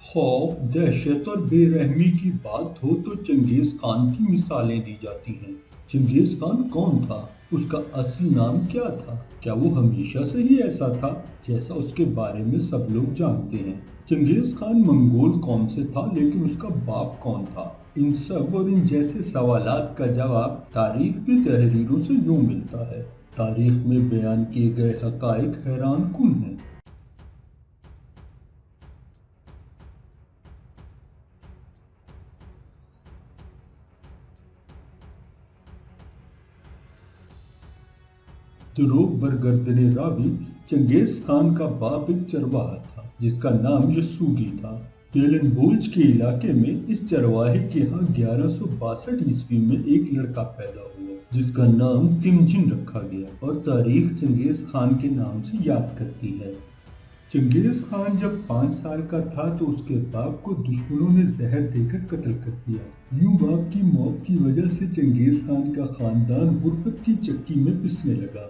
خوف، دہشت اور بے رحمی کی بات ہو تو چنگیز خان کی مثالیں دی جاتی ہیں۔ چنگیز خان کون تھا؟ اس کا اصلی نام کیا تھا؟ کیا وہ ہمیشہ سے ہی ایسا تھا جیسا اس کے بارے میں سب لوگ جانتے ہیں؟ چنگیز خان منگول قوم سے تھا، لیکن اس کا باپ کون تھا؟ ان سب اور ان جیسے سوالات کا جواب تاریخ کی تحریروں سے یوں ملتا ہے۔ تاریخ میں بیان کیے گئے حقائق حیران کن ہیں۔ دروغ برگردنے راوی: چنگیز خان کا باپ ایک چرواہا تھا جس کا نام یسوگی تھا۔ کیلن بولچ کے علاقے میں اس چرواہے کے ہاں 1162 میں ایک لڑکا پیدا ہوا جس کا نام تمجن رکھا گیا اور تاریخ چنگیز خان کے نام سے یاد کرتی ہے۔ چنگیز خان جب 5 سال کا تھا تو اس کے باپ کو دشمنوں نے زہر دے کر قتل کر دیا۔ یوں باپ کی موت کی وجہ سے چنگیز خان کا خاندان غربت کی چکی میں پسنے لگا۔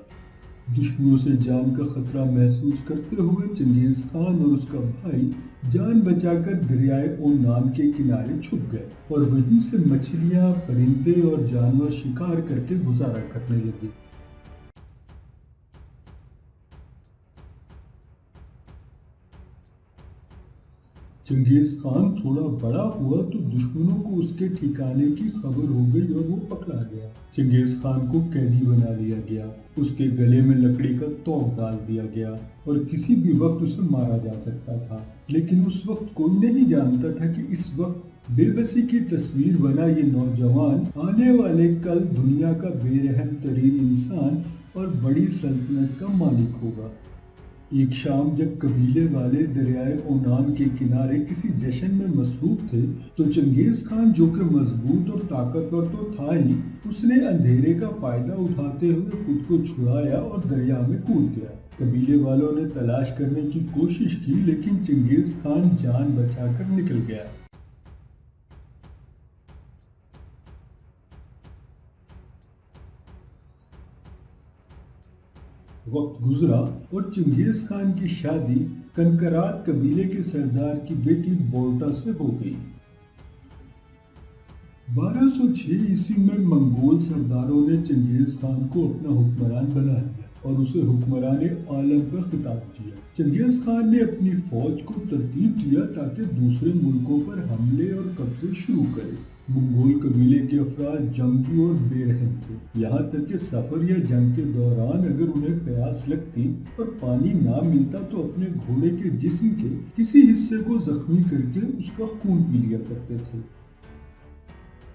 دشمنوں سے جان کا خطرہ محسوس کرتے ہوئے چنگیز خان اور اس کا بھائی جان بچا کر دریائے اونان کے کنارے چھپ گئے اور وہیں سے مچھلیاں، پرندے اور جانور شکار کر کے گزارا کرنے لگے۔ چنگیز خان تھوڑا بڑا ہوا تو دشمنوں کو اس کے ٹھکانے کی خبر ہو گئی اور وہ پکڑا گیا۔ چنگیز خان کو قیدی بنا لیا گیا، اس کے گلے میں لکڑی کا توق ڈال دیا گیا اور کسی بھی وقت اسے مارا جا سکتا تھا۔ لیکن اس وقت کوئی نہیں جانتا تھا کہ اس وقت بے بسی کی تصویر بنا یہ نوجوان آنے والے کل دنیا کا بے رحم ترین انسان اور بڑی سلطنت کا مالک ہوگا۔ ایک شام جب قبیلے والے دریائے اونان کے کنارے کسی جشن میں مصروف تھے تو چنگیز خان، جو کہ مضبوط اور طاقتور تو تھا ہی، اس نے اندھیرے کا فائدہ اٹھاتے ہوئے خود کو چھڑایا اور دریا میں کود گیا۔ قبیلے والوں نے تلاش کرنے کی کوشش کی لیکن چنگیز خان جان بچا کر نکل گیا۔ وقت گزرا اور چنگیز خان کی شادی کنکرات قبیلے کے سردار کی بیٹی بورٹا سے ہو گئی۔ 1206 میں منگول سرداروں نے چنگیز خان کو اپنا حکمران بنا لیا اور اسے حکمران عالم کا خطاب دیا۔ چنگیز خان نے اپنی فوج کو ترتیب دیا تاکہ دوسرے ملکوں پر حملے اور قبضے شروع کرے۔ منگول قبیلے کے افراد جنگجو اور بے رحم تھے، یہاں تک کہ سفر یا جنگ کے دوران اگر انہیں پیاس لگتی اور پانی نہ ملتا تو اپنے گھوڑے کے جسم کے کسی حصے کو زخمی کر کے اس کا خون پی لیا کرتے تھے۔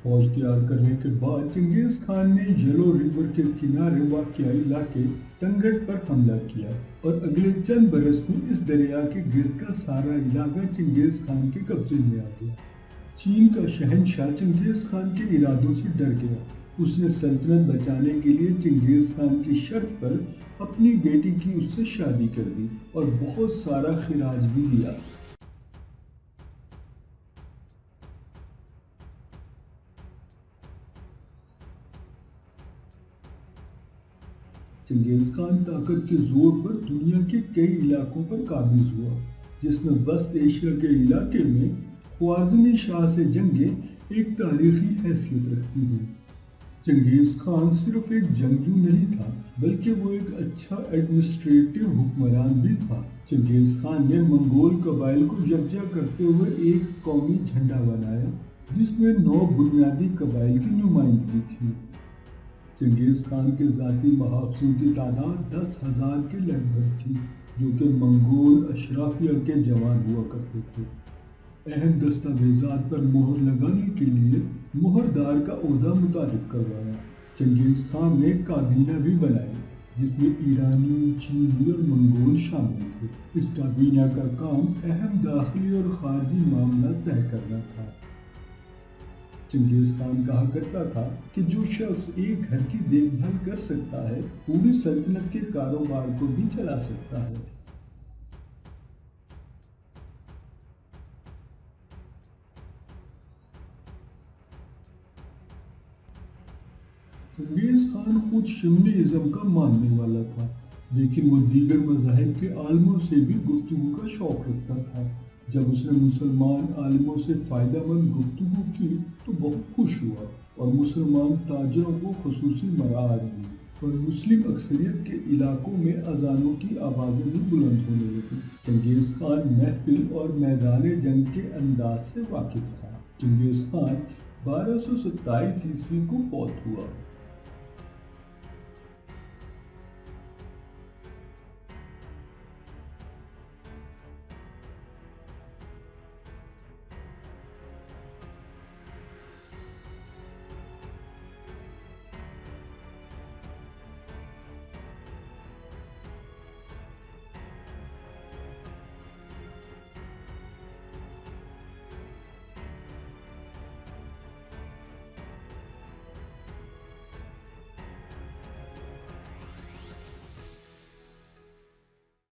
فوج تیار کرنے کے بعد چنگیز خان نے یلو ریور کے کنارے واقع علاقے تنگٹ پر حملہ کیا اور اگلے چند برس میں اس دریا کے گرد کا سارا علاقہ چنگیز خان کے قبضے میں آ گیا۔ چین کا شہنشاہ چنگیز خان کے ارادوں سے ڈر گیا۔ اس نے سلطنت بچانے کے لیے چنگیز خان کی شرط پر اپنی بیٹی کی اس سے شادی کر دی اور بہت سارا خراج بھی دیا۔ چنگیز خان طاقت کے زور پر دنیا کے کئی علاقوں پر قابض ہوا، جس میں وسط ایشیا کے علاقے میں خوارزمی شاہ سے جنگیں ایک تاریخی حیثیت رکھتی ہیں۔ چنگیز خان صرف ایک جنگجو نہیں تھا بلکہ وہ ایک اچھا ایڈمنسٹریٹو حکمران بھی تھا۔ چنگیز خان نے منگول قبائل کو یکجا کرتے ہوئے ایک قومی جھنڈا بنایا جس میں 9 بنیادی قبائل کی نمائندگی تھی۔ چنگیز خان کے ذاتی محافظوں کی تعداد 10,000 کے لگ بھگ تھی، جو کہ منگول اشرافیہ کے جوان ہوا کرتے تھے۔ اہم دستاویزات پر مہر لگانے کے لیے مہردار کا عہدہ متعارف کروایا۔ چنگیز خان نے کابینہ بھی بنائی جس میں ایرانی، چینی اور منگول شامل تھے۔ اس کابینہ کا کام اہم داخلی اور خارجی معاملات طے کرنا تھا۔ چنگیز خان کہا کرتا تھا کہ جو شخص ایک گھر کی دیکھ بھال کر سکتا ہے پوری سلطنت کے کاروبار کو بھی چلا سکتا ہے۔ چنگیز خان خود شمنی ازم کا ماننے والا تھا، لیکن وہ دیگر مذاہب کے عالموں سے بھی گفتگو کا شوق رکھتا تھا۔ جب اس نے مسلمان عالموں سے فائدہ مند گفتگو کی تو بہت خوش ہوا اور مسلمان تاجروں کو خصوصی مراعات دی اور مسلم اکثریت کے علاقوں میں اذانوں کی آوازیں بھی بلند ہونے لگیں۔ چنگیز خان محفل اور میدان جنگ کے انداز سے واقف تھا۔ چنگیز خان 1227 عیسوی کو فوت ہوا۔